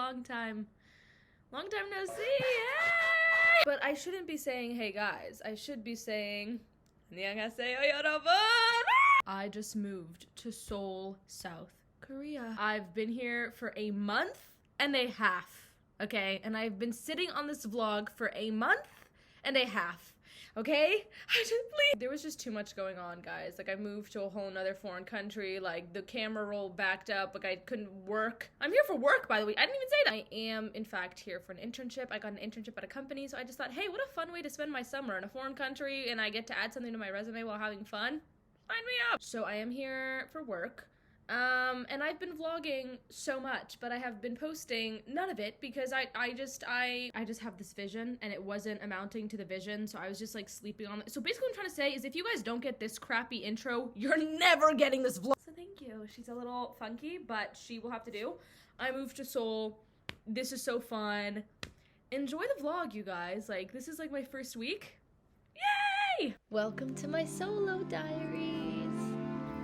long time no see. Hey! But I shouldn't be saying, hey guys. I should be saying, I just moved to Seoul, South Korea. I've been here for a month and a half, okay? And I've been sitting on this vlog for a month and a half. Okay? There was just too much going on, guys. Like, I moved to a whole nother foreign country. Like, the camera roll backed up. Like, I couldn't work. I'm here for work, by the way. I didn't even say that. I am, in fact, here for an internship. I got an internship at a company, so I just thought, hey, what a fun way to spend my summer in a foreign country, and I get to add something to my resume while having fun. Sign me up. So I am here for work. And I've been vlogging so much, but I have been posting none of it because I just have this vision and it wasn't amounting to the vision, so I was just like sleeping on it. So basically what I'm trying to say is if you guys don't get this crappy intro, you're never getting this vlog. So thank you. She's a little funky, but she will have to do. I moved to Seoul. This is so fun. Enjoy the vlog, you guys. Like, this is like my first week. Yay! Welcome to my solo diaries.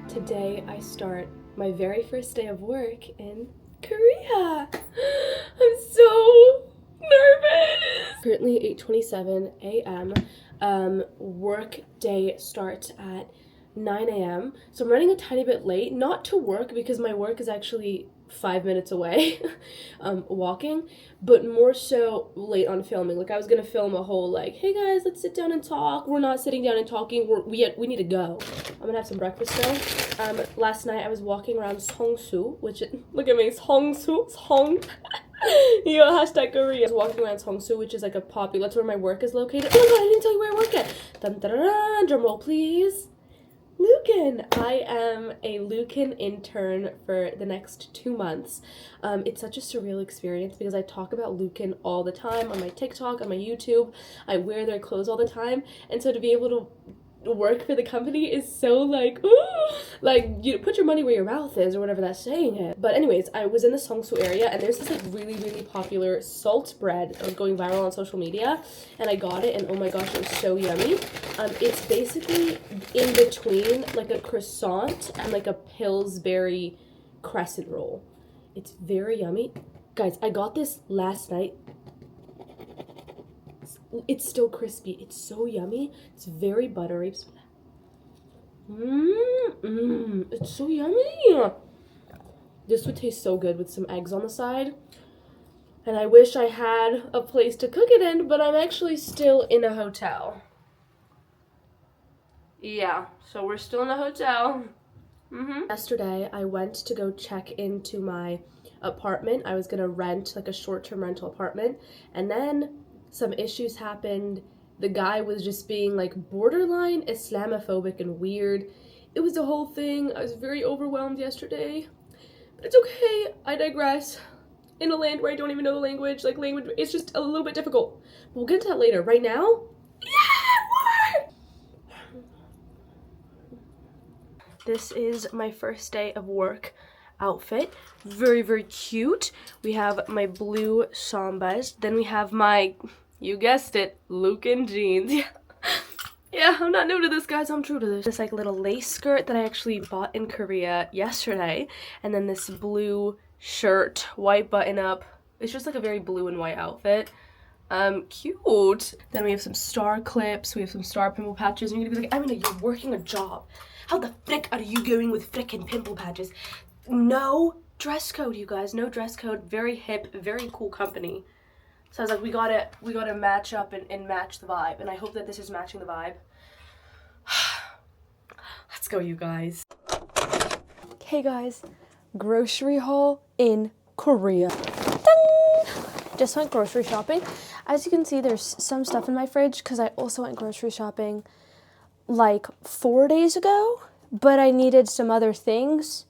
Today I start my very first day of work in Korea. I'm so nervous. Currently 8:27 a.m. Work day starts at 9 a.m. So I'm running a tiny bit late, not to work because my work is actually 5 minutes away, walking, but more so late on filming. Like, I was gonna film a whole like, hey guys, let's sit down and talk. We're not sitting down and talking. We need to go. I'm gonna have some breakfast though. Last night I was walking around Seongsu, which look at me, Seongsu, Song. Yeah, hashtag Korea. I was walking around Seongsu, which is like a popular. That's where my work is located. Oh my god, I didn't tell you where I work at. Dun, dun, dun, dun, drum roll, please. Lucan. I am a Lucan intern for the next 2 months. It's such a surreal experience because I talk about Lucan all the time on my TikTok, on my YouTube. I wear their clothes all the time, and so to be able to work for the company is so like, ooh, like, you put your money where your mouth is, or whatever that saying is. But anyways, I was in the Seongsu area and there's this like really popular salt bread that was going viral on social media, and I got it and oh my gosh, it was so yummy. It's basically in between like a croissant and like a Pillsbury crescent roll. It's very yummy. Guys, I got this last night. It's still crispy. It's so yummy. It's very buttery. It's so yummy. This would taste so good with some eggs on the side. And I wish I had a place to cook it in, but I'm actually still in a hotel. Yeah, so we're still in a hotel. Yesterday, I went to go check into my apartment. I was gonna rent like a short-term rental apartment, and then some issues happened. The guy was just being like borderline Islamophobic and weird. It was a whole thing. I was very overwhelmed yesterday. But it's okay. I digress. In a land where I don't even know the language, like language, it's just a little bit difficult. But we'll get into that later. Right now, yeah, this is my first day of work outfit. Very cute. We have my blue sambas. Then we have my, you guessed it, Lucan jeans. Yeah, I'm not new to this, guys. I'm true to this. This like little lace skirt that I actually bought in Korea yesterday. And then this blue shirt, white button up. It's just like a very blue and white outfit. Cute. Then we have some star clips. We have some star pimple patches. And you're gonna be like, Amina, you're working a job. How the frick are you going with frickin' pimple patches? No dress code, you guys. No dress code. Very hip, very cool company. So I was like, we gotta match up and match the vibe. And I hope that this is matching the vibe. Let's go, you guys. Hey guys, grocery haul in Korea. Ding! Just went grocery shopping. As you can see, there's some stuff in my fridge because I also went grocery shopping like 4 days ago, but I needed some other things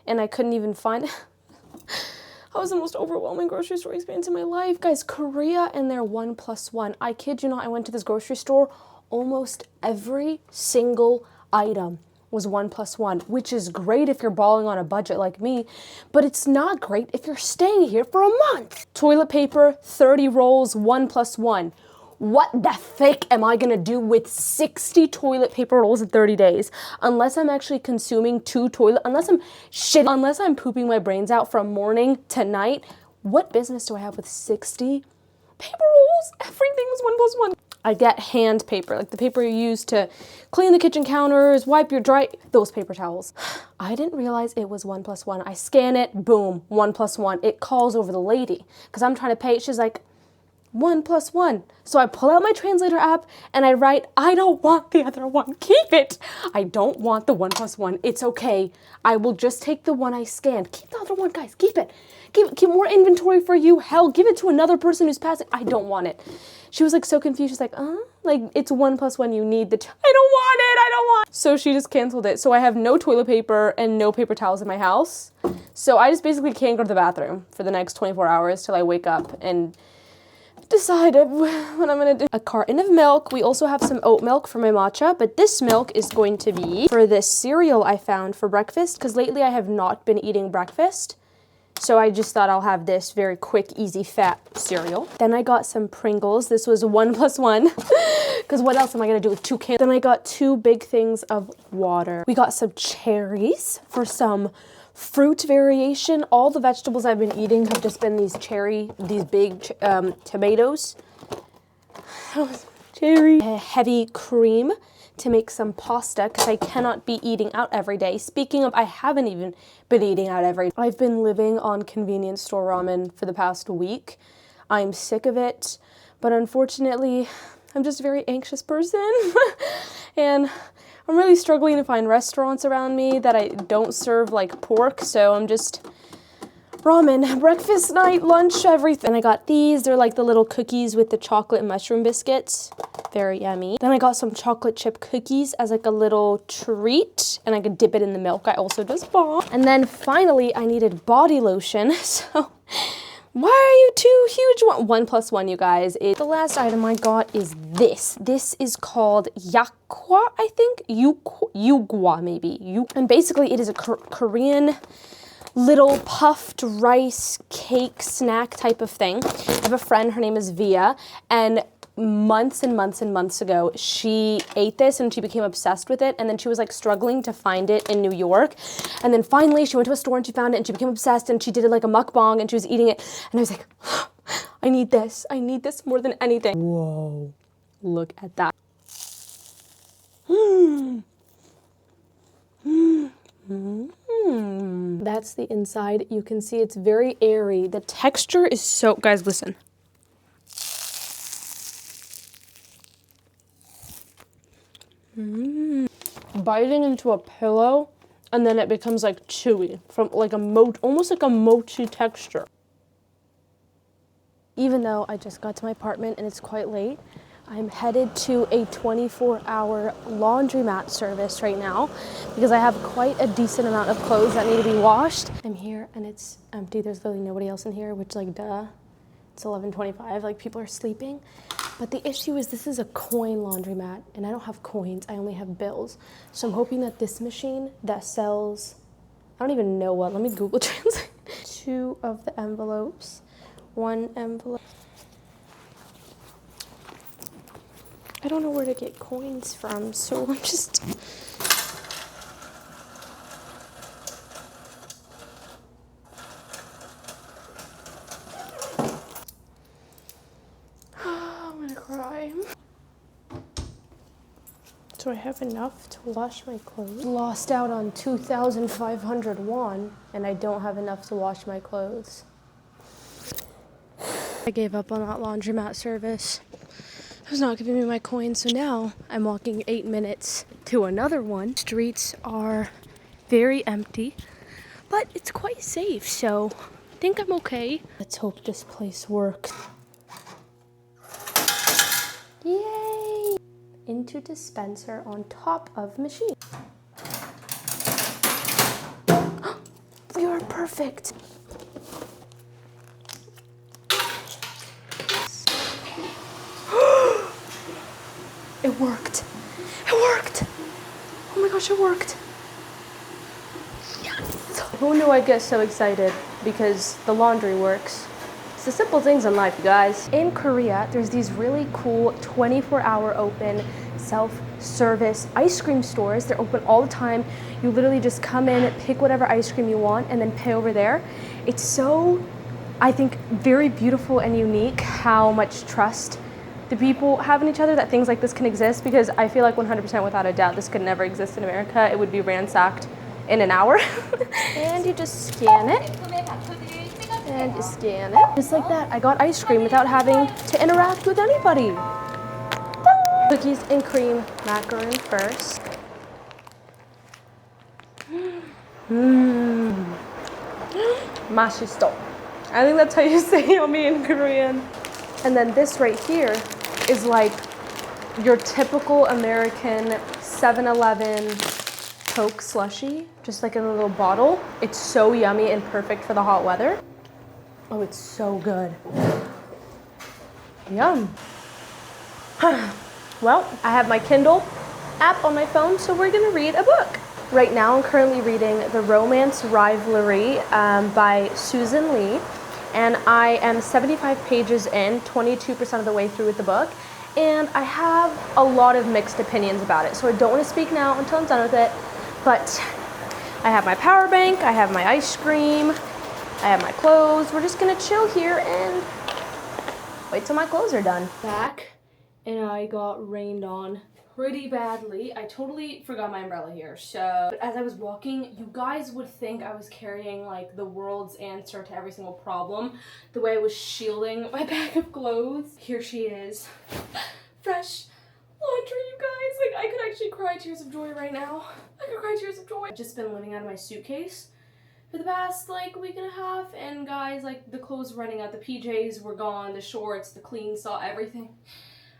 and I couldn't even find it. That was the most overwhelming grocery store experience in my life. Guys, Korea and their 1+1. I kid you not, I went to this grocery store, almost every single item was 1+1, which is great if you're balling on a budget like me, but it's not great if you're staying here for a month. Toilet paper, 30 rolls, 1+1. What the frick am I gonna do with 60 toilet paper rolls in 30 days? Unless I'm actually consuming unless I'm pooping my brains out from morning to night, what business do I have with 60 paper rolls? Everything was 1+1. I get hand paper, like the paper you use to clean the kitchen counters, wipe your those paper towels. I didn't realize it was 1+1. I scan it, boom, 1+1. It calls over the lady because I'm trying to pay. She's like, 1+1. So I pull out my translator app and I write, I don't want the other one. Keep it. I don't want the 1+1. It's okay. I will just take the one I scanned. Keep the other one, guys. Keep it. Keep more inventory for you. Hell, give it to another person who's passing. I don't want it. She was like so confused. She's like, like it's 1+1. You need the. I don't want it. I don't want. So she just canceled it. So I have no toilet paper and no paper towels in my house. So I just basically can't go to the bathroom for the next 24 hours till I wake up and decide what I'm gonna do. A carton of milk. We also have some oat milk for my matcha, but this milk is going to be for this cereal I found for breakfast because lately I have not been eating breakfast. So I just thought I'll have this very quick, easy, fat cereal. Then I got some Pringles. This was 1+1 because what else am I gonna do with 2 cans? Then I got 2 big things of water. We got some cherries for some fruit variation. All the vegetables I've been eating have just been these big tomatoes. Cherry. A heavy cream to make some pasta because I cannot be eating out every day. Speaking of, I haven't even been eating out every day. I've been living on convenience store ramen for the past week. I'm sick of it, but unfortunately, I'm just a very anxious person and I'm really struggling to find restaurants around me that I don't serve like pork, so I'm just ramen, breakfast, night, lunch, everything. And I got these, they're like the little cookies with the chocolate and mushroom biscuits. Very yummy. Then I got some chocolate chip cookies as like a little treat, and I could dip it in the milk. I also just bought. And then finally, I needed body lotion, so why are you too huge? 1+1, you guys. The last item I got is this. This is called yakwa, I think. Yugwa, maybe. And basically, it is a Korean little puffed rice cake snack type of thing. I have a friend, her name is Via, and months and months and months ago, she ate this and she became obsessed with it, and then she was like struggling to find it in New York, and then finally she went to a store and she found it and she became obsessed and she did it like a mukbang and she was eating it, and I was like, I need this more than anything. Whoa, look at that. That's the inside. You can see it's very airy. The texture is so, guys, listen. Biting into a pillow, and then it becomes like chewy, from like almost like a mochi texture. Even though I just got to my apartment and it's quite late, I'm headed to a 24-hour laundromat service right now because I have quite a decent amount of clothes that need to be washed. I'm here and it's empty. There's literally nobody else in here, which like duh. It's 11:25, like people are sleeping. But the issue is this is a coin laundromat and I don't have coins, I only have bills. So I'm hoping that this machine that sells, I don't even know what, let me Google Translate. 2 of the envelopes, 1 envelope. I don't know where to get coins from, so I'm just... I'm gonna cry. Do I have enough to wash my clothes? Lost out on 2,500 won, and I don't have enough to wash my clothes. I gave up on that laundromat service. It was not giving me my coins, so now I'm walking 8 minutes to another one. Streets are very empty, but it's quite safe, so I think I'm okay. Let's hope this place works. Yay! Into dispenser on top of machine. We are perfect. It worked. It worked. Oh my gosh, it worked. Yes. Who knew I'd get so excited because the laundry works? It's the simple things in life, you guys. In Korea, there's these really cool 24-hour open self-service ice cream stores. They're open all the time. You literally just come in, pick whatever ice cream you want, and then pay over there. It's so I think, very beautiful and unique how much trust the people have in each other, that things like this can exist, because I feel like 100% without a doubt this could never exist in America. It would be ransacked in an hour. And you just scan it. And you scan it. Just like that, I got ice cream without having to interact with anybody. Cookies and cream macaron first. Mmm. Mashisto. I think that's how you say yummy in Korean. And then this right here is like your typical American 7-Eleven Coke slushie, just like in a little bottle. It's so yummy and perfect for the hot weather. Oh, it's so good. Yum. Well, I have my Kindle app on my phone, so we're gonna read a book. Right now, I'm currently reading The Romance Rivalry by Susan Lee, and I am 75 pages in, 22% of the way through with the book, and I have a lot of mixed opinions about it, so I don't want to speak now until I'm done with it, but I have my power bank, I have my ice cream, I have my clothes. We're just gonna chill here and wait till my clothes are done. Back, and I got rained on pretty badly. I totally forgot my umbrella here, so but as I was walking, you guys would think I was carrying like the world's answer to every single problem, the way I was shielding my bag of clothes. Here she is, fresh laundry, you guys. Like, I could actually cry tears of joy right now. I could cry tears of joy. I've just been living out of my suitcase for the past like week and a half, and guys, like, the clothes were running out, the PJs were gone, the shorts, the clean saw, everything.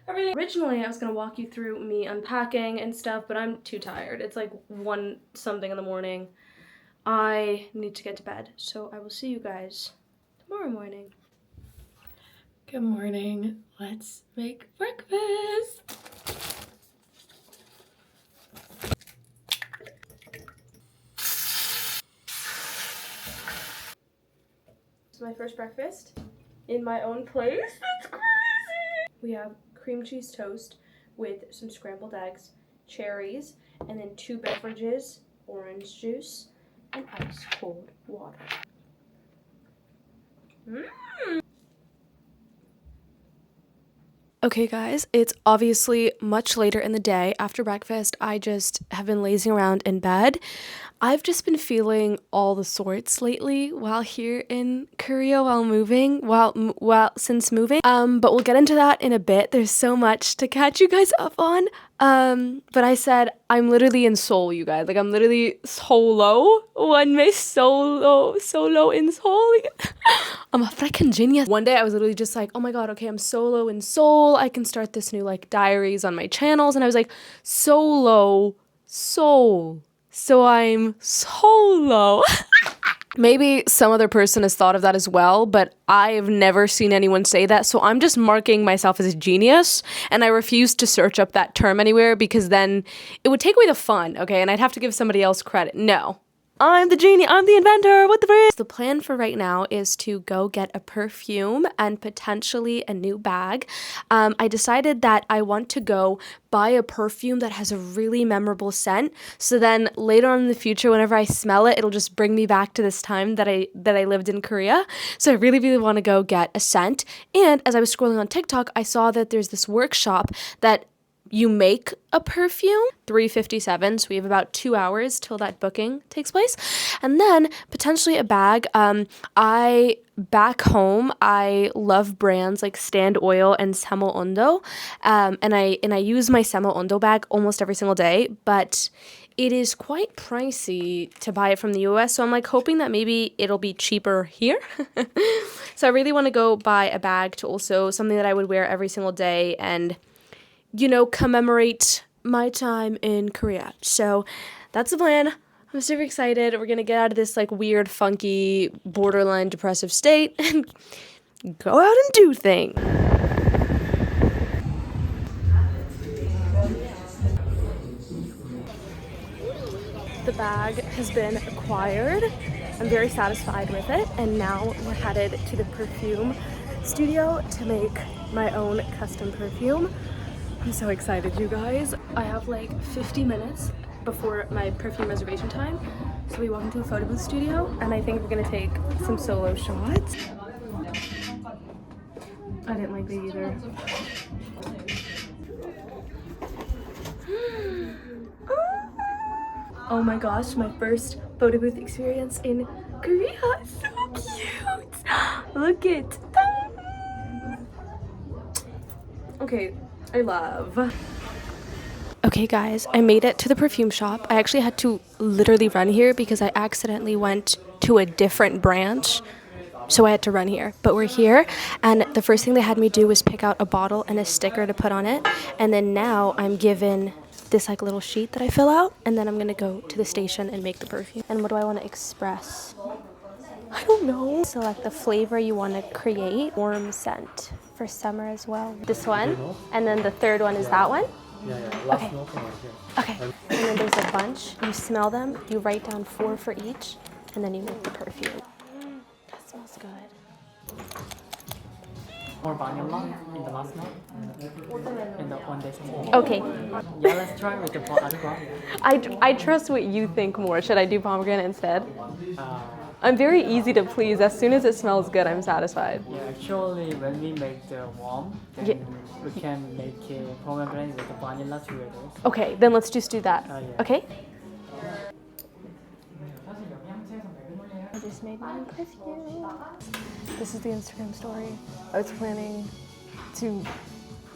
Originally, I was gonna walk you through me unpacking and stuff, but I'm too tired. It's like 1 something in the morning. I need to get to bed, so I will see you guys tomorrow morning. Good morning. Let's make breakfast. This is my first breakfast in my own place. That's crazy. We have cream cheese toast with some scrambled eggs, cherries, and then 2 beverages, orange juice, and ice cold water. Okay guys, it's obviously much later in the day. After breakfast, I just have been lazing around in bed. I've just been feeling all the sorts lately while here in Korea, while moving, since moving. But we'll get into that in a bit. There's so much to catch you guys up on. But I said I'm literally in Seoul, you guys. Like, I'm literally solo. One may solo in Seoul. I'm a freaking genius. One day I was literally just like, oh my god, okay, I'm solo in Seoul. I can start this new like diaries on my channels. And I was like, solo, Seoul. So I'm solo. Maybe some other person has thought of that as well, but I've never seen anyone say that, so I'm just marking myself as a genius, and I refuse to search up that term anywhere because then it would take away the fun, okay, and I'd have to give somebody else credit. No. I'm the genie, I'm the inventor, what the frick? The plan for right now is to go get a perfume and potentially a new bag. I decided that I want to go buy a perfume that has a really memorable scent, so then later on in the future, whenever I smell it, it'll just bring me back to this time that I lived in Korea. So I really, really want to go get a scent. And as I was scrolling on TikTok, I saw that there's this workshop that you make a perfume, 3:57, so we have about 2 hours till that booking takes place, and then potentially a bag. Back home, I love brands like Stand Oil and Semo Ondo, and I use my Semo Ondo bag almost every single day, but it is quite pricey to buy it from the US, so I'm like hoping that maybe it'll be cheaper here. So I really want to go buy a bag to also something that I would wear every single day and, you know, commemorate my time in Korea. So that's the plan. I'm super excited. We're gonna get out of this like weird, funky, borderline depressive state and go out and do things. The bag has been acquired. I'm very satisfied with it, and now we're headed to the perfume studio to make my own custom perfume. I'm so excited, you guys. I have like 50 minutes before my perfume reservation time. So we walk into a photo booth studio, and I think we're gonna take some solo shots. I didn't like it either. Oh my gosh, my first photo booth experience in Korea. So cute. Look it. Okay, I love. Okay guys, I made it to the perfume shop. I actually had to literally run here because I accidentally went to a different branch. So I had to run here, but we're here, and the first thing they had me do was pick out a bottle and a sticker to put on it, and then now I'm given this like little sheet that I fill out, and then I'm gonna go to the station and make the perfume. And what do I want to express? I don't know. Select the flavor you want to create. Warm scent for summer as well. This one, and then the third one is that one? Yeah. Last Okay. note from right here. Okay, and then there's a bunch. You smell them, you write down 4 for each, and then you make the perfume. That smells good. More vanilla in the last note. In the one day smoke. Okay, Yeah, let's try with the pomegranate. I trust what you think more. Should I do pomegranate instead? Uh, I'm very easy to please. As soon as it smells good, I'm satisfied. yeah, actually, when we make the warm, then Yeah. we can make a pomegranate with the vanilla together. Okay, then let's just do that. Yeah. Okay? I just made my perfume. This is the Instagram story. I was planning to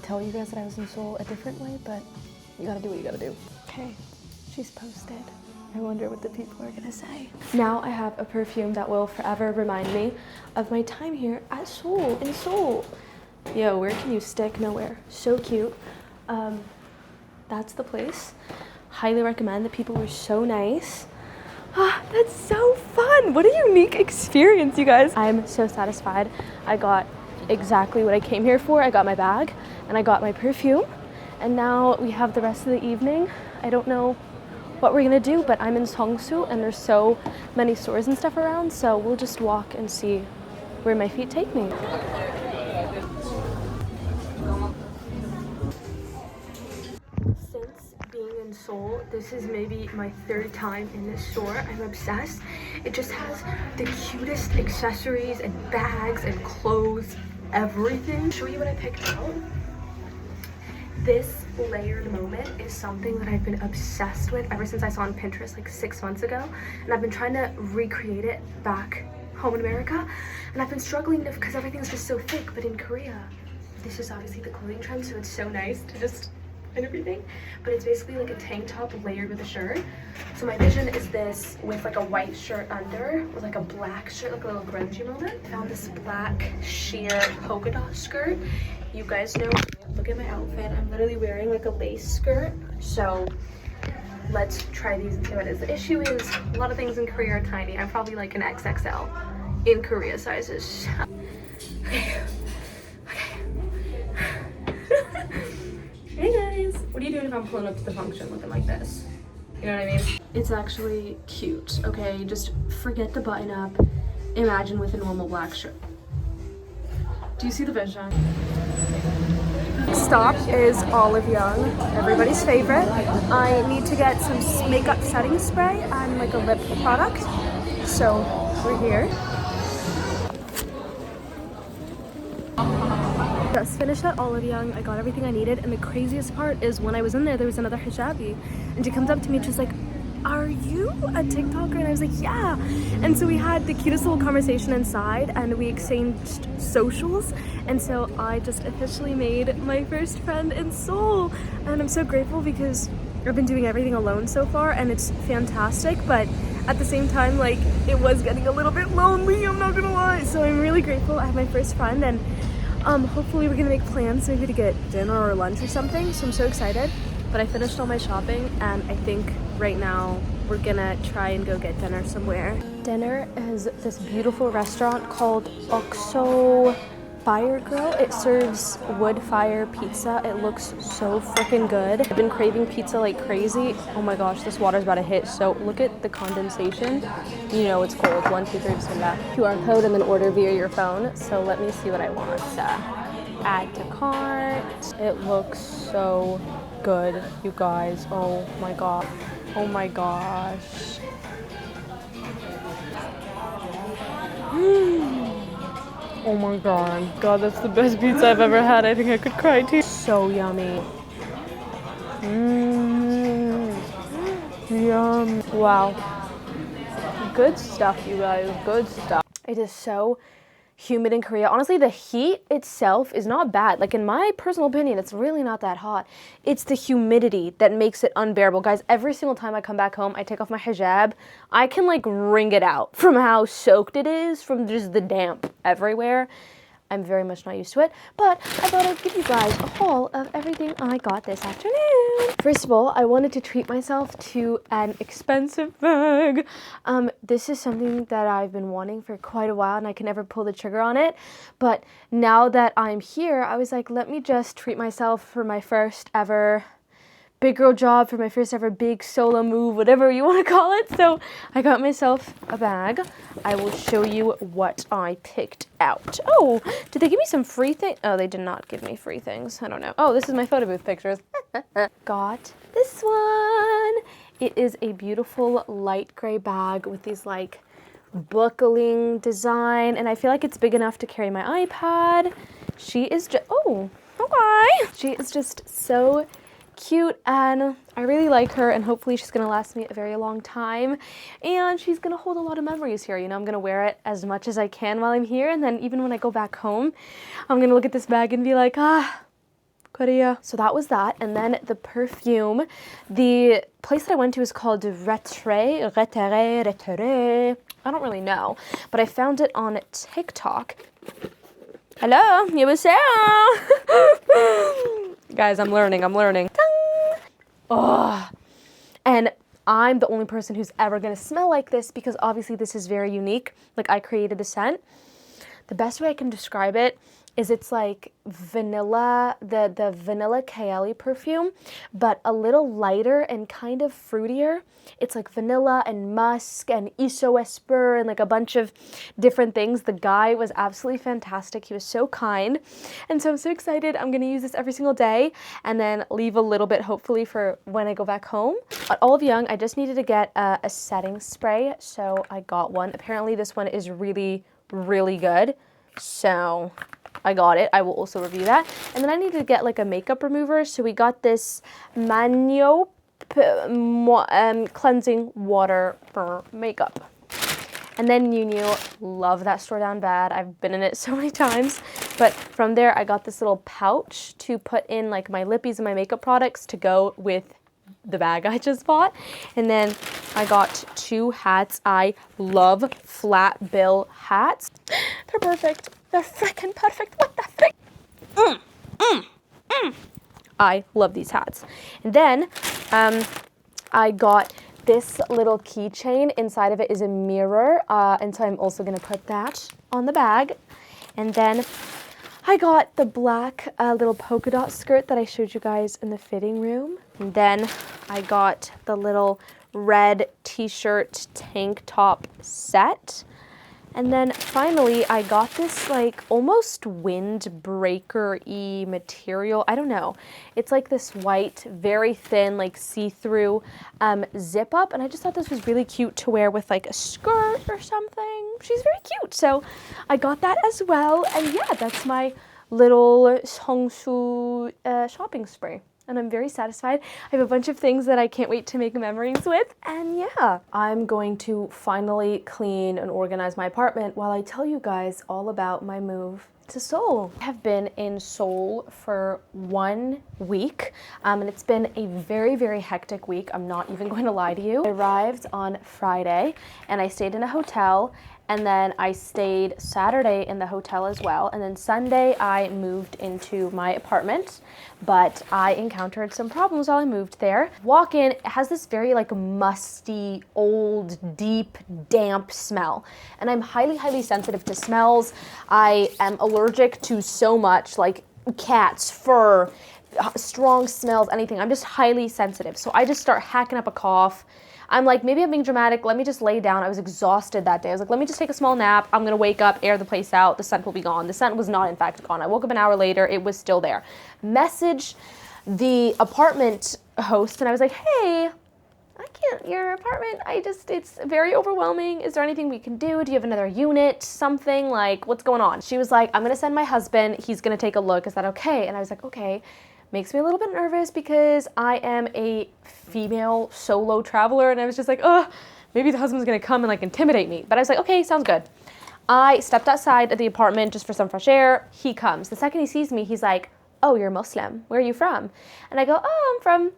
tell you guys that I was in Seoul a different way, but you gotta do what you gotta do. Okay, she's posted. I wonder what the people are gonna say. Now I have a perfume that will forever remind me of my time here at Seoul, in Seoul. Yo, where can you stick? Nowhere. So cute. That's the place. Highly recommend. The people were so nice. Ah, that's so fun. What a unique experience, you guys. I'm so satisfied. I got exactly what I came here for. I got my bag and I got my perfume. And now we have the rest of the evening. I don't know what we're gonna do, but I'm in Seongsu and there's so many stores and stuff around, so we'll just walk and see where my feet take me. Since being in Seoul, this is maybe my 3rd time in this store. I'm obsessed. It just has the cutest accessories and bags and clothes, everything. Show you what I picked out. This layered moment is something that I've been obsessed with ever since I saw on Pinterest like 6 months ago, and I've been trying to recreate it back home in America, and I've been struggling because everything's just so thick. But in Korea, this is obviously the clothing trend, so it's so nice to just find everything. But it's basically like a tank top layered with a shirt. So my vision is this with like a white shirt under with like a black shirt, like a little grungy moment. I found this black sheer polka dot skirt. You guys know, look at my outfit. I'm literally wearing like a lace skirt. So let's try these and see what it is. The issue is a lot of things in Korea are tiny. I'm probably like an XXL in Korea sizes. Okay. Hey guys, what are you doing if I'm pulling up to the function looking like this? You know what I mean? It's actually cute, okay? Just forget the button up. Imagine with a normal black shirt. Do you see the vision? Stop is Olive Young, everybody's favorite. I need to get some makeup setting spray and like a lip product. So we're here. Just finished at Olive Young. I got everything I needed, and the craziest part is when I was in there was another hijabi, and she comes up to me and she's like, "Are you a TikToker?" And I was like, "Yeah." And so we had the cutest little conversation inside, and we exchanged socials, and so I just officially made my first friend in Seoul, and I'm so grateful because I've been doing everything alone so far, and it's fantastic, but at the same time, like, it was getting a little bit lonely, I'm not gonna lie. So I'm really grateful I have my first friend, and hopefully we're gonna make plans maybe to get dinner or lunch or something, so I'm so excited. But I finished all my shopping, and I think right now we're gonna try and go get dinner somewhere. Dinner is this beautiful restaurant called xxxx Fire Grill. It serves wood fire pizza. It looks so freaking good. I've been craving pizza like crazy. Oh my gosh, this water's about to hit. So look at the condensation. You know it's cold. 1, 2, 3, bismillah. QR code and then order via your phone. So let me see what I want. Add to cart. It looks so good, you guys. Oh my god. Oh my gosh. Oh my god. God, that's the best pizza I've ever had. I think I could cry too. So yummy. Mmm. Yum. Wow. Good stuff, you guys. Good stuff. It is so humid in Korea. Honestly, the heat itself is not bad. Like, in my personal opinion, it's really not that hot. It's the humidity that makes it unbearable. Guys, every single time I come back home, I take off my hijab, I can like wring it out from how soaked it is, from just the damp everywhere. I'm very much not used to it, but I thought I'd give you guys a haul of everything I got this afternoon. First of all, I wanted to treat myself to an expensive bag. This is something that I've been wanting for quite a while and I can never pull the trigger on it. But now that I'm here, I was like, let me just treat myself for my first ever big girl job, for my first ever big solo move, whatever you want to call it. So I got myself a bag. I will show you what I picked out. Oh, did they give me some free things? Oh, they did not give me free things. I don't know. Oh, this is my photo booth pictures. Got this one. It is a beautiful light gray bag with these like buckling design, and I feel like it's big enough to carry my iPad. She is just, oh, okay. She is just so cute and I really like her, and hopefully she's gonna last me a very long time and she's gonna hold a lot of memories here. You know, I'm gonna wear it as much as I can while I'm here, and then even when I go back home, I'm gonna look at this bag and be like, Korea. So that was that. And then the perfume, the place that I went to is called Retre. I don't really know, but I found it on TikTok. Hello, 여보세요. Guys, I'm learning. Oh, and I'm the only person who's ever gonna smell like this because obviously this is very unique. Like, I created the scent. The best way I can describe it is it's like vanilla, the vanilla Kaeli perfume, but a little lighter and kind of fruitier. It's like vanilla and musk and iso esper and like a bunch of different things. The guy was absolutely fantastic. He was so kind. And so I'm so excited. I'm gonna use this every single day and then leave a little bit hopefully for when I go back home. At Olive Young, I just needed to get a setting spray, so I got one. Apparently this one is really, really good. So I got it. I will also review that. And then I needed to get like a makeup remover. So we got this Manyo cleansing water for makeup. And then love that store down bad. I've been in it so many times. But from there, I got this little pouch to put in like my lippies and my makeup products to go with the bag I just bought. And then I got 2 hats. I love flat bill hats. They're perfect. They're freaking perfect. What the frick? I love these hats. And then I got this little keychain. Inside of it is a mirror. And so I'm also going to put that on the bag. And then I got the black little polka dot skirt that I showed you guys in the fitting room. And then I got the little red t-shirt tank top set. And then finally I got this like almost windbreaker-y material. I don't know. It's like this white, very thin, like see-through zip up. And I just thought this was really cute to wear with like a skirt or something. She's very cute. So I got that as well. And yeah, that's my little Seongsu shopping spree. And I'm very satisfied. I have a bunch of things that I can't wait to make memories with. And yeah, I'm going to finally clean and organize my apartment while I tell you guys all about my move to Seoul. I have been in Seoul for 1 week, and it's been a very, very hectic week. I'm not even going to lie to you. I arrived on Friday, and I stayed in a hotel, and then I stayed Saturday in the hotel as well, and then Sunday I moved into my apartment, but I encountered some problems while I moved there. Walk in, it has this very like musty, old, deep, damp smell, and I'm highly, highly sensitive to smells. I am allergic to so much, like cats, fur, strong smells, anything. I'm just highly sensitive, so I just start hacking up a cough. I'm like, maybe I'm being dramatic, let me just lay down. I was exhausted that day. I was like, let me just take a small nap. I'm gonna wake up, air the place out, the scent will be gone. The scent was not in fact gone. I woke up an hour later, it was still there. Message the apartment host and I was like, hey, I can't, your apartment, it's very overwhelming. Is there anything we can do? Do you have another unit? Something, like, what's going on? She was like, I'm gonna send my husband. He's gonna take a look. Is that okay? And I was like, okay. Makes me a little bit nervous because I am a female solo traveler. And I was just like, oh, maybe the husband's gonna come and like intimidate me. But I was like, okay, sounds good. I stepped outside of the apartment just for some fresh air. He comes. The second he sees me, he's like, oh, you're Muslim. Where are you from? And I go, oh, I'm from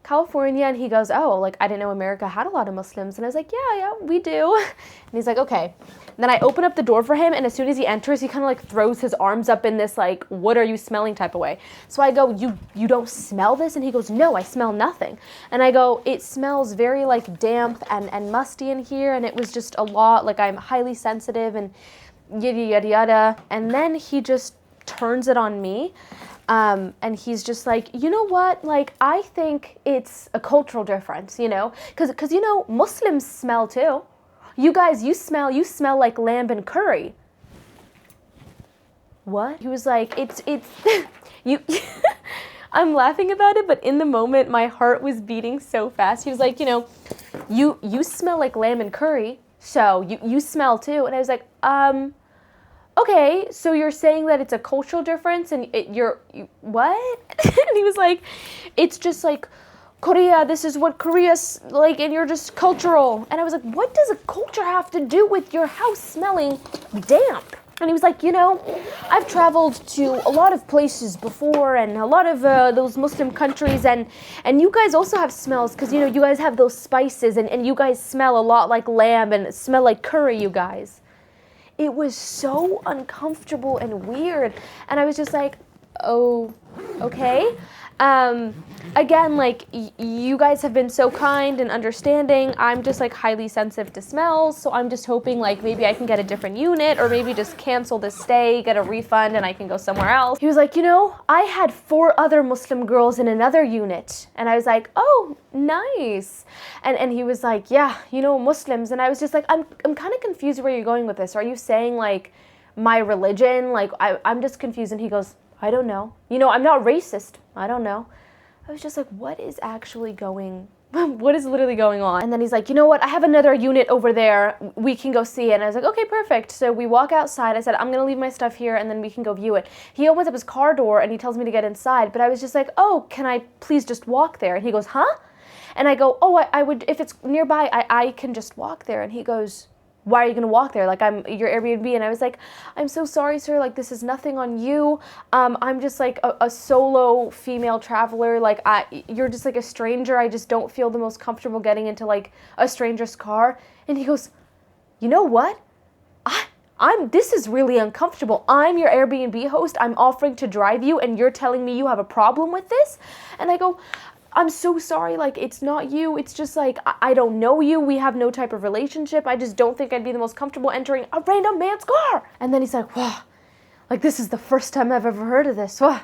California. And he goes, oh, like, I didn't know America had a lot of Muslims. And I was like, yeah, we do. And he's like, okay. And then I open up the door for him, and as soon as he enters, he kind of like throws his arms up in this like, what are you smelling type of way. So I go, you don't smell this? And he goes, no, I smell nothing. And I go, it smells very like damp and musty in here, and it was just a lot, like I'm highly sensitive and yada yada yada. And then he just turns it on me. And he's just like, you know what, like, I think it's a cultural difference, you know, because you know, Muslims smell too. You guys, you smell like lamb and curry. What? He was like, it's, you, I'm laughing about it, but in the moment, my heart was beating so fast. He was like, you know, you smell like lamb and curry, so you smell too. And I was like, okay, so you're saying that it's a cultural difference and what? And he was like, it's just like, Korea, this is what Korea's like, and you're just cultural. And I was like, what does a culture have to do with your house smelling damp? And he was like, you know, I've traveled to a lot of places before and a lot of those Muslim countries, and you guys also have smells because, you know, you guys have those spices and you guys smell a lot like lamb and smell like curry, you guys. It was so uncomfortable and weird. And I was just like, oh, okay. Again, like, you guys have been so kind and understanding. I'm just like highly sensitive to smells, so I'm just hoping like maybe I can get a different unit or maybe just cancel this stay, get a refund, and I can go somewhere else. He was like, you know, I had 4 other Muslim girls in another unit. And I was like, oh, nice. And he was like, yeah, you know, Muslims. And I was just like, I'm kind of confused where you're going with this. Are you saying like my religion? Like, I'm just confused. And he goes, I don't know. You know, I'm not racist. I don't know. I was just like, what is literally going on? And then he's like, you know what? I have another unit over there. We can go see it. And I was like, okay, perfect. So we walk outside. I said, I'm going to leave my stuff here and then we can go view it. He opens up his car door and he tells me to get inside. But I was just like, oh, can I please just walk there? And he goes, huh? And I go, oh, I would, if it's nearby, I can just walk there. And he goes, why are you going to walk there? Like, I'm your Airbnb. And I was like, I'm so sorry, sir. Like, this is nothing on you. I'm just like a solo female traveler. Like, you're just like a stranger. I just don't feel the most comfortable getting into like a stranger's car. And he goes, you know what? This is really uncomfortable. I'm your Airbnb host. I'm offering to drive you and you're telling me you have a problem with this? And I go, I'm so sorry, like, it's not you, it's just, like, I don't know you, we have no type of relationship, I just don't think I'd be the most comfortable entering a random man's car. And then he's like, wow, like, this is the first time I've ever heard of this, wow.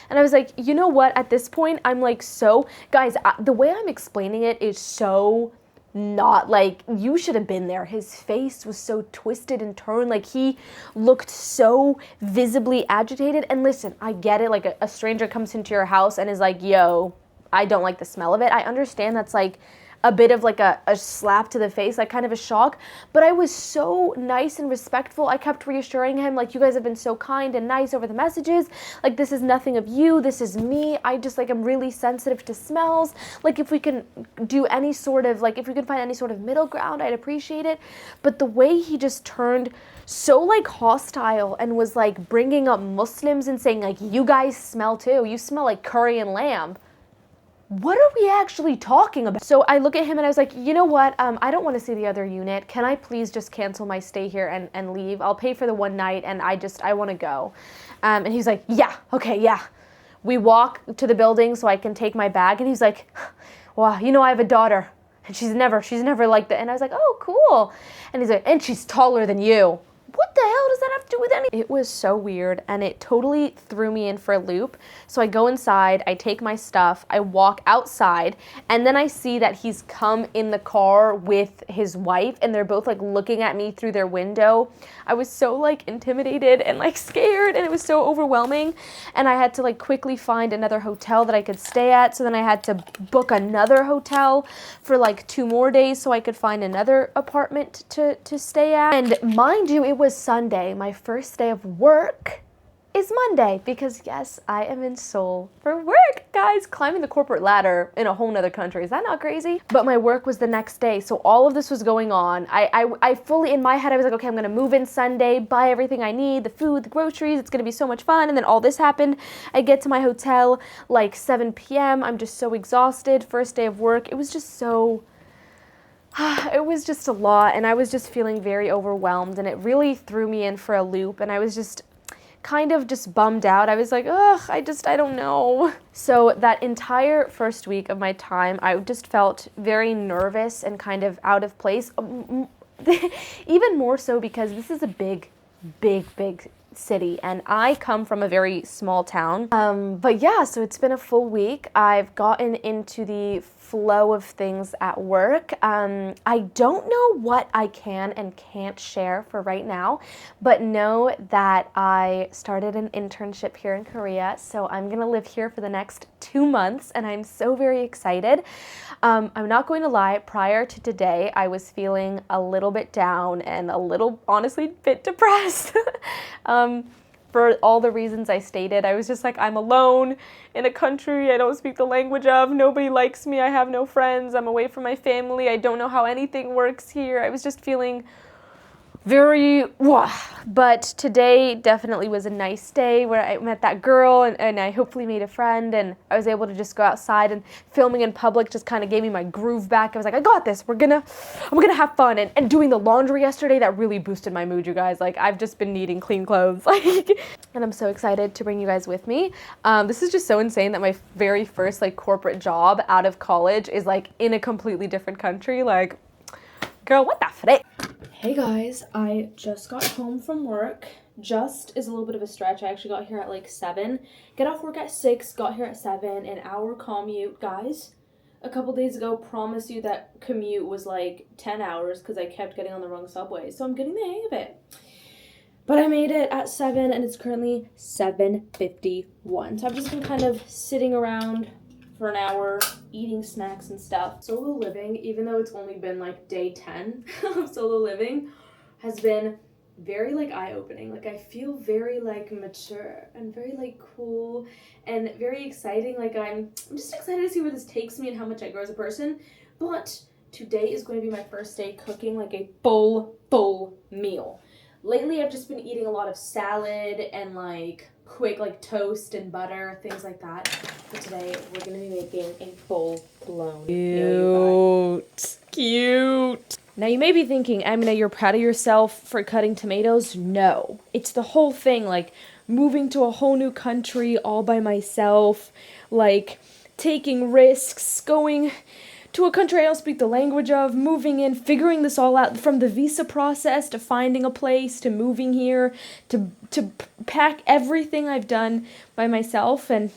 And I was like, you know what, at this point, I'm like, so, guys, the way I'm explaining it is so not, like, you should have been there. His face was so twisted and turned, like, he looked so visibly agitated. And listen, I get it, like, a stranger comes into your house and is like, yo, I don't like the smell of it. I understand that's like a bit of like a slap to the face, like kind of a shock, but I was so nice and respectful. I kept reassuring him, like, you guys have been so kind and nice over the messages. Like, this is nothing of you, this is me. I just like, I'm really sensitive to smells. Like, if we can do any sort of, like, if we can find any sort of middle ground, I'd appreciate it. But the way he just turned so like hostile and was like bringing up Muslims and saying like, you guys smell too. You smell like curry and lamb. What are we actually talking about? So I look at him and I was like, you know what? I don't want to see the other unit. Can I please just cancel my stay here and leave? I'll pay for the one night and I want to go. And he's like, yeah, okay, yeah. We walk to the building so I can take my bag. And he's like, well, you know, I have a daughter and she's never like that. And I was like, oh, cool. And he's like, and she's taller than you. what the hell does that have to do with anything? It was so weird, and it totally threw me in for a loop. So I go inside, I take my stuff, I walk outside, and then I see that he's come in the car with his wife, and they're both like looking at me through their window. I was so like intimidated and like scared, and it was so overwhelming. And I had to like quickly find another hotel that I could stay at. So then I had to book another hotel for like 2 more days so I could find another apartment to stay at. And mind you, it was Sunday. My first day of work is Monday because yes, I am in Seoul for work, guys. Climbing the corporate ladder in a whole nother country. Is that not crazy? But my work was the next day. So all of this was going on. I fully, in my head, I was like, okay, I'm gonna move in Sunday, buy everything I need, the food, the groceries. It's gonna be so much fun. And then all this happened. I get to my hotel like 7 p.m. I'm just so exhausted. First day of work. It was just so, it was just a lot. And I was just feeling very overwhelmed, and it really threw me in for a loop. And I was just kind of just bummed out. I was like, ugh, I don't know. So that entire first week of my time, I just felt very nervous and kind of out of place. Even more so because this is a big city, and I come from a very small town. But yeah, so it's been a full week. I've gotten into the flow of things at work. I don't know what I can and can't share for right now, but know that I started an internship here in Korea, so I'm gonna live here for the next 2 months, and I'm so very excited. I'm not going to lie, prior to today, I was feeling a little bit down and a little, honestly, bit depressed. For all the reasons I stated. I was just like, I'm alone in a country I don't speak the language of. Nobody likes me. I have no friends. I'm away from my family. I don't know how anything works here. I was just feeling very, but today definitely was a nice day where I met that girl, and I hopefully made a friend, and I was able to just go outside, and filming in public just kind of gave me my groove back. I was like, I got this. I'm gonna have fun. And doing the laundry yesterday, that really boosted my mood, you guys. Like, I've just been needing clean clothes. And I'm so excited to bring you guys with me. This is just so insane that my very first like corporate job out of college is like in a completely different country. Like, girl, what the frick? Hey guys, I just got home from work. Just is a little bit of a stretch. I actually got here at like 7. Get off work at 6, got here at 7, an hour commute. Guys, a couple days ago, promise you that commute was like 10 hours because I kept getting on the wrong subway. So I'm getting the hang of it. But I made it at 7, and it's currently 7:51. So I've just been kind of sitting around for an hour, eating snacks and stuff. Solo living, even though it's only been like day 10 of solo living, has been very like eye-opening. Like, I feel very like mature and very like cool and very exciting. Like, I'm just excited to see where this takes me and how much I grow as a person. But today is going to be my first day cooking like a full meal. Lately, I've just been eating a lot of salad and like quick like toast and butter, things like that. But today, we're going to be making a full-blown meal. Cute. Now, you may be thinking, Amina, you're proud of yourself for cutting tomatoes. No. It's the whole thing, like moving to a whole new country all by myself, like taking risks, going to a country I don't speak the language of, moving in, figuring this all out, from the visa process to finding a place to moving here to pack everything I've done by myself, and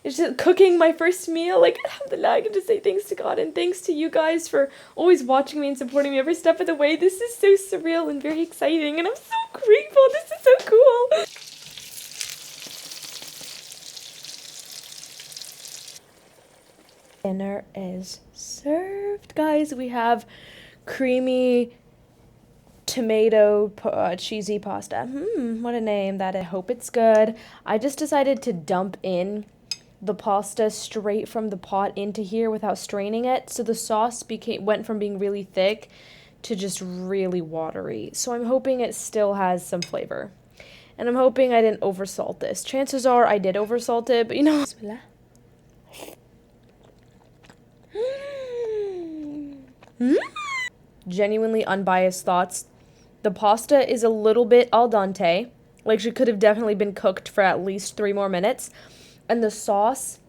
it's just cooking my first meal. Like, alhamdulillah, I can just say thanks to God and thanks to you guys for always watching me and supporting me every step of the way. This is so surreal and very exciting, and I'm so grateful. This is so cool. Dinner is served, guys. We have creamy tomato cheesy pasta. What a name that is. I hope it's good. I just decided to dump in the pasta straight from the pot into here without straining it, so the sauce went from being really thick to just really watery. So I'm hoping it still has some flavor, and I'm hoping I didn't oversalt this. Chances are I did oversalt it, but you know. Genuinely unbiased thoughts. The pasta is a little bit al dente. Like, she could have definitely been cooked for at least 3 more minutes. And the sauce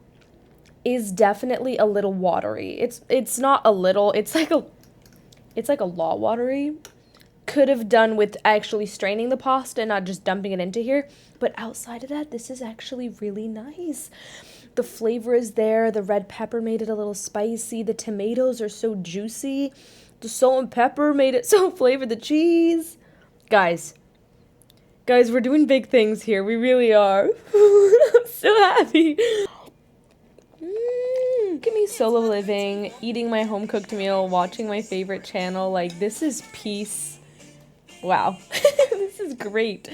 is definitely a little watery. It's not a little, it's like a lot watery. could have done with actually straining the pasta and not just dumping it into here. But outside of that, this is actually really nice. The flavor is there. The red pepper made it a little spicy. The tomatoes are so juicy. The salt and pepper made it so flavored. The cheese. Guys, we're doing big things here. We really are. I'm so happy. Look at me solo living, eating my home-cooked meal, watching my favorite channel. Like, this is peace. Wow. This is great.